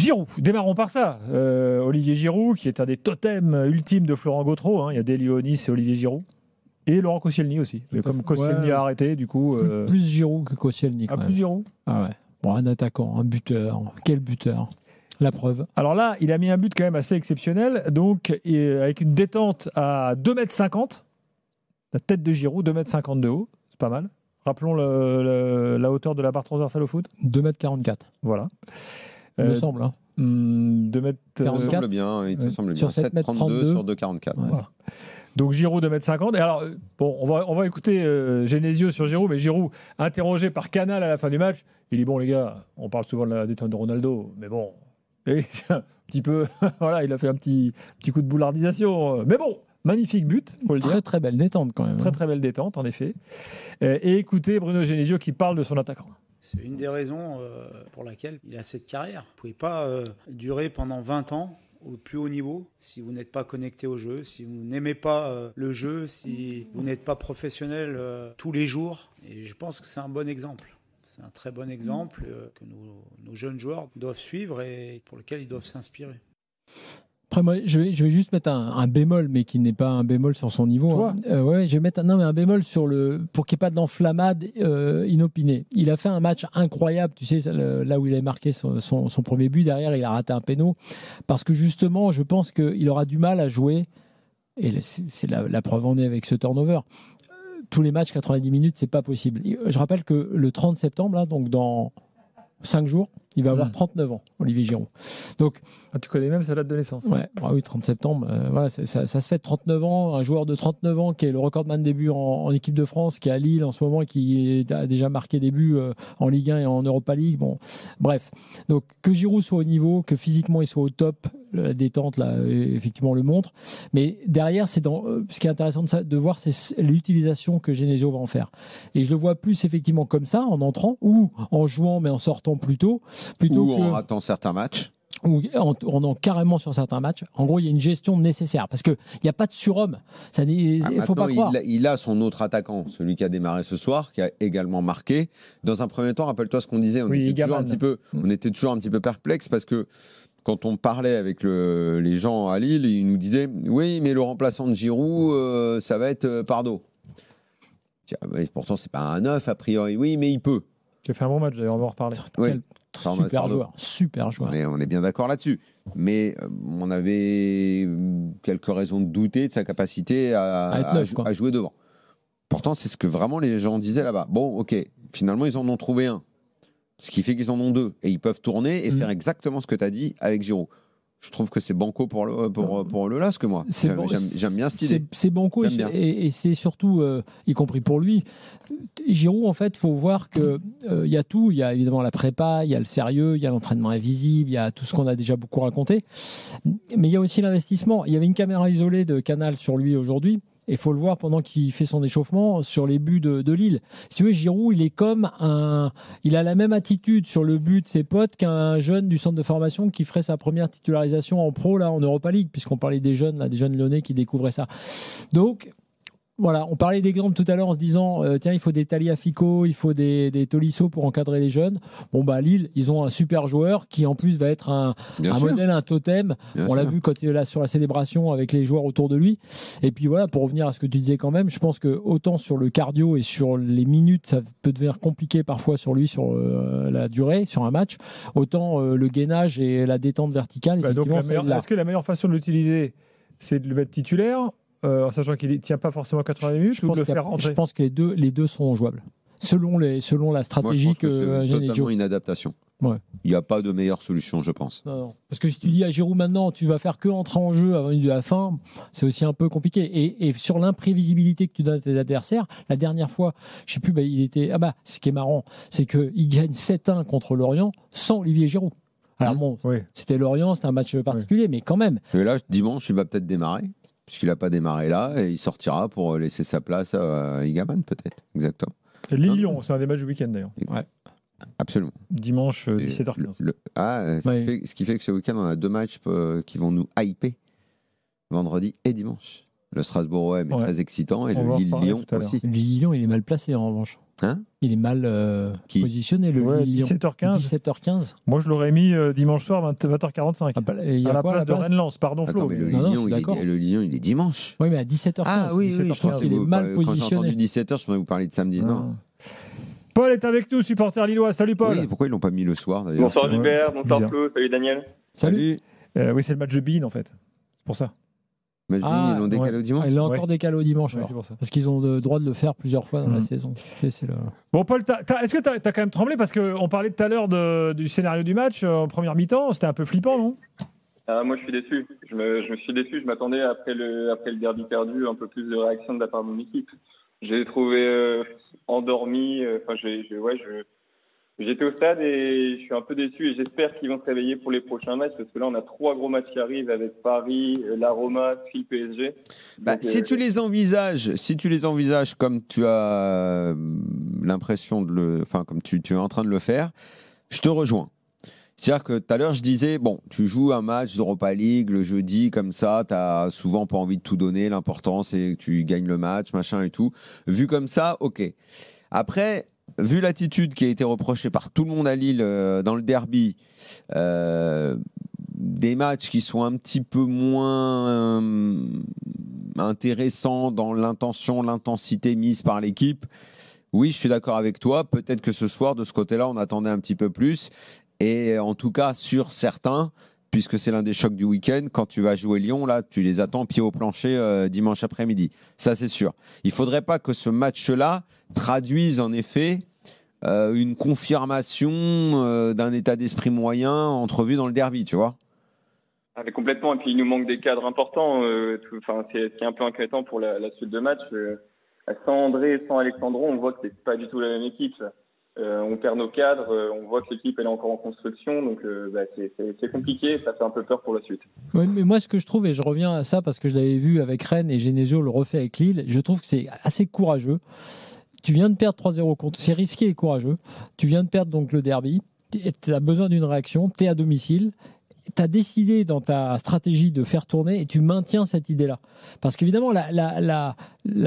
Giroud, démarrons par ça. Olivier Giroud, qui est un des totems ultimes de Florent Gautreau. Hein. Il y a Delio Nice et Olivier Giroud. Et Laurent Koscielny aussi. Mais comme Koscielny a arrêté, du coup. Plus Giroud que Koscielny. Plus Giroud. Ah ouais. Bon, un attaquant, un buteur. Quel buteur. La preuve. Alors là, il a mis un but quand même assez exceptionnel. Donc, avec une détente à 2,50 m. La tête de Giroud, 2,50 m de haut. C'est pas mal. Rappelons la hauteur de la barre transversale au foot. 2,44 m. Voilà. Il me semble. Hein. 2 il te semble bien. Sur 7,32 sur 2,44. Ouais. Voilà. Donc Giroud 2,50 m. Et alors, bon, on va écouter Genesio sur Giroud, mais Giroud, interrogé par Canal à la fin du match, il dit bon les gars, on parle souvent de la détente de Ronaldo, mais bon, et, un petit peu, voilà, il a fait un petit coup de boulardisation, mais bon. Magnifique but, faut le dire. Très très belle détente quand même. Très belle détente, en effet. Et écoutez Bruno Genesio qui parle de son attaquant. C'est une des raisons pour laquelle il a cette carrière. Vous ne pouvez pas durer pendant 20 ans au plus haut niveau si vous n'êtes pas connecté au jeu, si vous n'aimez pas le jeu, si vous n'êtes pas professionnel tous les jours. Et je pense que c'est un bon exemple. C'est un très bon exemple que nos jeunes joueurs doivent suivre et pour lequel ils doivent s'inspirer. Après, moi, je vais juste mettre un bémol, mais qui n'est pas un bémol sur son niveau. Hein. Ouais, je vais mettre un bémol pour qu'il n'y ait pas de l'enflammade inopinée. Il a fait un match incroyable, tu sais, là où il a marqué son premier but. Derrière, il a raté un péno. Parce que justement, je pense qu'il aura du mal à jouer. Et c'est la preuve en est avec ce turnover. Tous les matchs, 90 minutes, c'est pas possible. Je rappelle que le 30 septembre, là, donc dans 5 jours, il va avoir 39 ans, Olivier Giroud. Donc, tu connais même sa date de naissance. Ouais, oui, 30 septembre. Voilà, ça se fait 39 ans. Un joueur de 39 ans qui est le recordman des buts en équipe de France, qui est à Lille en ce moment et qui a déjà marqué des buts en Ligue 1 et en Europa League. Bon, bref. Donc, que Giroud soit au niveau, que physiquement il soit au top, la détente, là, effectivement, le montre. Mais derrière, ce qui est intéressant de voir, c'est l'utilisation que Genesio va en faire. Et je le vois plus effectivement comme ça, en entrant, ou en jouant, mais en sortant plus tôt. Ou en ratant certains matchs. Ou en carrément sur certains matchs. En gros, il y a une gestion nécessaire parce qu'il n'y a pas de surhomme. Il ne faut pas croire. Il a son autre attaquant, celui qui a démarré ce soir, qui a également marqué. Dans un premier temps, rappelle-toi ce qu'on disait, on était toujours un petit peu perplexe parce que quand on parlait avec les gens à Lille, ils nous disaient « Oui, mais le remplaçant de Giroud, ça va être Pardo. » Pourtant, c'est pas un 9 a priori. Oui, mais il peut. Tu as fait un bon match, d'ailleurs, on va en reparler. Oui. Super joueur. On est bien d'accord là-dessus. Mais on avait quelques raisons de douter de sa capacité à jouer devant. Pourtant, c'est ce que vraiment les gens disaient là-bas. Bon, ok, finalement, ils en ont trouvé un. Ce qui fait qu'ils en ont deux. Et ils peuvent tourner et faire exactement ce que tu as dit avec Giroud. Je trouve que c'est banco pour le LASK, moi. J'aime bien cette idée. C'est banco et c'est surtout, y compris pour lui, Giroud, en fait, il faut voir qu'il y a tout. Il y a évidemment la prépa, il y a le sérieux, il y a l'entraînement invisible, il y a tout ce qu'on a déjà beaucoup raconté. Mais il y a aussi l'investissement. Il y avait une caméra isolée de Canal sur lui aujourd'hui. Et il faut le voir pendant qu'il fait son échauffement sur les buts de Lille. Si tu veux, Giroud, il a la même attitude sur le but de ses potes qu'un jeune du centre de formation qui ferait sa première titularisation en pro là en Europa League, puisqu'on parlait des jeunes lyonnais qui découvraient ça. Donc, voilà, on parlait d'exemples tout à l'heure en se disant tiens, il faut des Tagliafico, il faut des Tolisso pour encadrer les jeunes. Bon, Lille, ils ont un super joueur qui en plus va être un modèle, un totem. On l'a vu quand il est là sur la célébration avec les joueurs autour de lui. Et puis voilà, pour revenir à ce que tu disais quand même, je pense que autant sur le cardio et sur les minutes, ça peut devenir compliqué parfois sur lui, sur la durée, sur un match. Autant le gainage et la détente verticale. Donc est-ce que la meilleure façon de l'utiliser, c'est de le mettre titulaire en sachant qu'il ne tient pas forcément 80 minutes, je pense que les deux sont jouables. Selon la stratégie. Moi, je pense que c'est totalement une adaptation. Ouais. Il n'y a pas de meilleure solution, je pense. Non. Parce que si tu dis à Giroud maintenant, tu vas faire que entrer en jeu avant la fin, c'est aussi un peu compliqué. Et sur l'imprévisibilité que tu donnes à tes adversaires, la dernière fois, je ne sais plus, il était. Ce qui est marrant, c'est qu'il gagne 7-1 contre Lorient sans Olivier Giroud. Alors bon, c'était Lorient, c'était un match particulier, mais quand même. Mais là, dimanche, il va peut-être démarrer. Puisqu'il n'a pas démarré là, et il sortira pour laisser sa place à Igaman, peut-être. Exactement. Lille-Lyon, c'est un des matchs du week-end d'ailleurs. Ouais. Absolument. Dimanche 17h15. Ce qui fait que ce week-end, on a deux matchs qui vont nous hyper. Vendredi et dimanche. Le Strasbourg est très excitant et le Lille-Lyon aussi. Le Lille-Lyon, il est mal placé en revanche. Il est mal positionné, le Lille-Lyon. 17h15. Moi, je l'aurais mis dimanche soir, 20h45. À la place de Rennes-Lens, pardon Flo. Mais le Lyon, il est dimanche. Oui, mais à 17h15. Ah oui, je trouve qu'il est mal positionné. Quand j'ai entendu 17h, je pourrais vous parler de samedi. Non. Paul est avec nous, supporter lillois. Salut Paul. Oui, pourquoi ils l'ont pas mis le soir d'ailleurs? Bonsoir Gilbert, bonsoir Flo, salut Daniel. Salut. Oui, c'est le match de Bean en fait. C'est pour ça. Ils l'ont décalé au dimanche. Ils l'ont encore décalé au dimanche. Parce qu'ils ont le droit de le faire plusieurs fois dans la saison. Bon, Paul, est-ce que tu as quand même tremblé? Parce qu'on parlait tout à l'heure du scénario du match en première mi-temps. C'était un peu flippant, non? Moi, je suis déçu. Je me suis déçu. Je m'attendais, après le derby perdu, un peu plus de réaction de la part de mon équipe. J'ai trouvé endormi. J'étais au stade et je suis un peu déçu et j'espère qu'ils vont se réveiller pour les prochains matchs parce que là on a 3 gros matchs qui arrivent avec Paris, la Roma, puis PSG. Donc, si tu les envisages comme tu as l'impression comme tu es en train de le faire, je te rejoins. C'est-à-dire que tout à l'heure je disais tu joues un match d'Europa League le jeudi comme ça, tu as souvent pas envie de tout donner, l'important c'est que tu gagnes le match, machin et tout. Vu comme ça, OK. Après, vu l'attitude qui a été reprochée par tout le monde à Lille dans le derby, des matchs qui sont un petit peu moins intéressants dans l'intention, l'intensité mise par l'équipe, oui, je suis d'accord avec toi. Peut-être que ce soir, de ce côté-là, on attendait un petit peu plus. Et en tout cas, sur certains, puisque c'est l'un des chocs du week-end, quand tu vas jouer Lyon, là, tu les attends pied au plancher dimanche après-midi. Ça, c'est sûr. Il ne faudrait pas que ce match-là traduise en effet une confirmation d'un état d'esprit moyen entrevu dans le derby, tu vois. Mais complètement. Et puis, il nous manque des cadres importants. C'est un peu inquiétant pour la suite de match. Sans André, sans Alexandro, on voit que c'est pas du tout la même équipe. On perd nos cadres, on voit que l'équipe elle est encore en construction, donc c'est compliqué, ça fait un peu peur pour la suite. Oui, mais moi ce que je trouve, et je reviens à ça parce que je l'avais vu avec Rennes et Genesio le refait avec Lille, je trouve que c'est assez courageux. Tu viens de perdre 3-0 contre, c'est risqué et courageux. Tu viens de perdre donc le derby, tu as besoin d'une réaction, tu es à domicile. Tu as décidé dans ta stratégie de faire tourner et tu maintiens cette idée-là. Parce qu'évidemment, la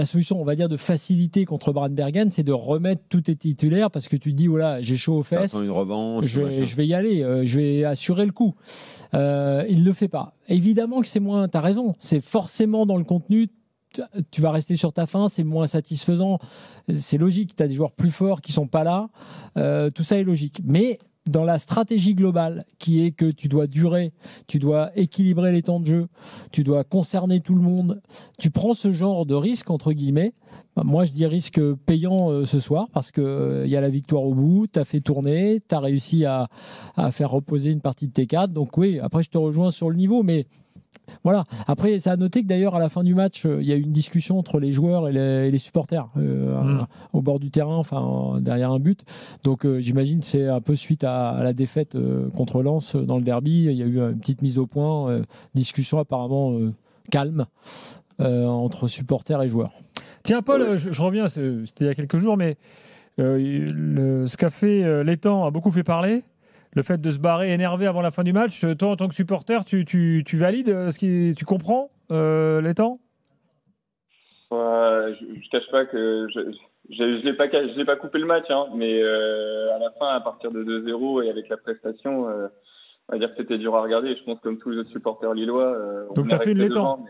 solution, on va dire, de facilité contre Brandbergen, c'est de remettre tous tes titulaires parce que tu te dis, voilà, j'ai chaud aux fesses, une revanche, je vais y aller, je vais assurer le coup. Il ne le fait pas. Évidemment que c'est moins, tu as raison, c'est forcément dans le contenu, tu vas rester sur ta faim, c'est moins satisfaisant, c'est logique, tu as des joueurs plus forts qui ne sont pas là, tout ça est logique. Mais dans la stratégie globale qui est que tu dois durer, tu dois équilibrer les temps de jeu, tu dois concerner tout le monde, tu prends ce genre de risque, entre guillemets. Moi, je dis risque payant ce soir parce qu'il y a la victoire au bout, tu as fait tourner, tu as réussi à faire reposer une partie de tes cadres. Donc oui, après, je te rejoins sur le niveau, mais voilà. Après, c'est à noter que d'ailleurs, à la fin du match, il y a eu une discussion entre les joueurs et les supporters au bord du terrain, derrière un but. Donc, j'imagine que c'est un peu suite à la défaite contre Lens dans le derby. Il y a eu une petite mise au point, discussion apparemment calme entre supporters et joueurs. Tiens, Paul, je reviens, c'était il y a quelques jours, mais ce qu'a fait Létang a beaucoup fait parler. Le fait de se barrer énervé avant la fin du match, toi en tant que supporter, tu valides tu comprends Létang? Je cache pas que je l'ai pas coupé le match, mais à la fin, à partir de 2-0 et avec la prestation, on va dire que c'était dur à regarder. Je pense comme tous les autres supporters lillois. Donc tu as fait une Létang.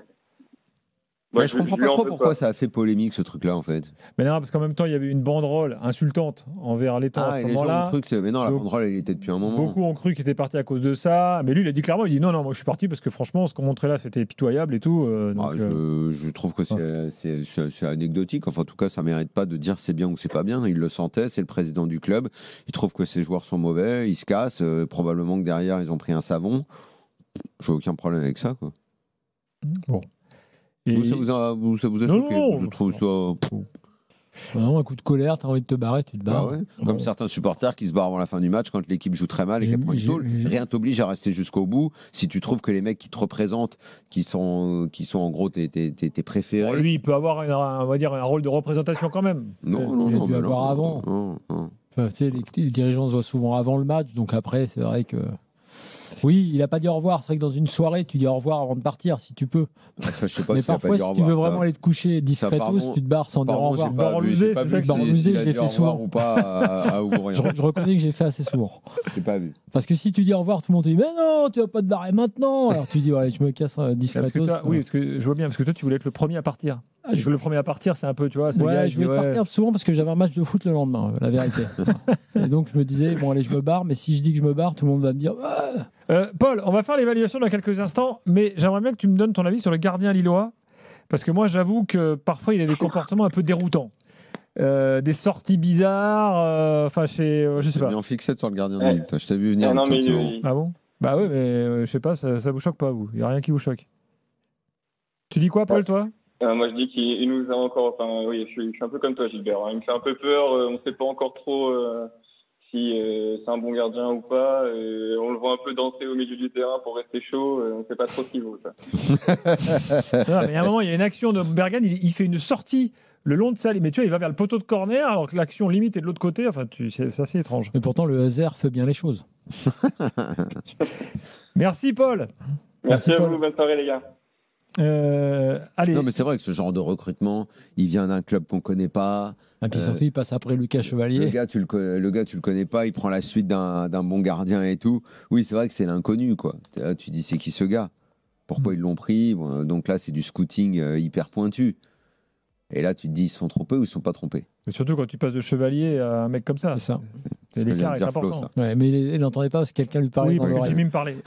Ouais, je comprends pas trop pourquoi ça a fait polémique ce truc-là en fait. Mais non, parce qu'en même temps il y avait une banderole insultante envers Létang à ce moment-là. Mais non, la banderole elle était depuis un moment. Beaucoup ont cru qu'il était parti à cause de ça, mais lui il a dit clairement, il dit non, moi je suis parti parce que franchement ce qu'on montrait là c'était pitoyable et tout. Je trouve que c'est anecdotique. Enfin, en tout cas, ça mérite pas de dire c'est bien ou c'est pas bien. Il le sentait, c'est le président du club. Il trouve que ses joueurs sont mauvais, ils se cassent. Probablement que derrière ils ont pris un savon. J'ai aucun problème avec ça, quoi. Bon. Et ça vous a choqué? Non, je trouve ça. Vraiment un coup de colère, t'as envie de te barrer, tu te barres. Bah ouais. Comme certains supporters qui se barrent avant la fin du match quand l'équipe joue très mal et qu'elle prend une tôle. Rien t'oblige à rester jusqu'au bout. Si tu trouves que les mecs qui te représentent, qui sont en gros tes préférés. Bon, lui, il peut avoir on va dire un rôle de représentation quand même. Non, il a dû avoir avant. Non. Enfin, tu sais, les dirigeants se voient souvent avant le match, donc après, c'est vrai que. Oui, il n'a pas dit au revoir. C'est vrai que dans une soirée, tu dis au revoir avant de partir, si tu peux. Ça, je sais pas Mais s'il a pas parfois, dit au si tu veux revoir, vraiment ça. aller te coucher discretos, tu te barres sans dire au revoir. J'ai pas vu Barmusé, je l'ai au fait souvent. revoir ou pas à Ouvrien. Je reconnais que j'ai fait assez souvent. J'ai pas vu. Parce que si tu dis au revoir, tout le monde te dit mais non, tu vas pas te barrer maintenant. Alors tu dis ouais, je me casse discretos. Oui, parce que je vois bien, parce que toi, tu voulais être le premier à partir. Le premier à partir, c'est un peu, tu vois. Ouais, je voulais partir souvent parce que j'avais un match de foot le lendemain, la vérité. Et donc je me disais, bon allez, je me barre, mais si je dis que je me barre, tout le monde va me dire. Paul, on va faire l'évaluation dans quelques instants, mais j'aimerais bien que tu me donnes ton avis sur le gardien lillois, parce que moi, j'avoue que parfois, il a des comportements un peu déroutants. Des sorties bizarres, enfin, je sais pas. Tu es bien fixé sur le gardien de Lille, toi. Je t'ai vu venir. Ah bon? Bah oui, mais je sais pas, ça vous choque pas, vous? Il n'y a rien qui vous choque. Tu dis quoi, Paul, toi? Moi, je dis qu'il nous a encore. Enfin, oui, je suis un peu comme toi, Gilbert. Il me fait un peu peur. On ne sait pas encore trop si c'est un bon gardien ou pas. On le voit un peu danser au milieu du terrain pour rester chaud. On ne sait pas trop ce qu'il vaut, ça. Non, mais à un moment, il y a une action de Bergane. Il fait une sortie le long de sa ligne. Mais tu vois, il va vers le poteau de corner alors que l'action limite est de l'autre côté. Enfin, c'est assez étrange. Mais pourtant, le hasard fait bien les choses. Merci, Paul. Merci à vous. Bonne soirée, les gars. Allez. Non, mais c'est vrai que ce genre de recrutement, il vient d'un club qu'on connaît pas. Et puis surtout, il passe après Lucas Chevalier. Le gars, tu le connais pas, il prend la suite d'un bon gardien et tout. Oui, c'est vrai que c'est l'inconnu, quoi. Tu dis, c'est qui ce gars? Pourquoi ils l'ont pris? Donc là, c'est du scouting hyper pointu. Et là, tu te dis, ils se sont trompés ou ils ne se sont pas trompés? Mais surtout quand tu passes de Chevalier à un mec comme ça. C'est ça. L'écart est important. Ouais, mais il n'entendait pas parce que quelqu'un lui parlait. Oui, parce que Jimmy me parlait.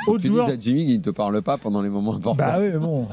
Autre joueur. Tu dis à Jimmy qu'il ne te parle pas pendant les moments importants. Bah oui, mais bon.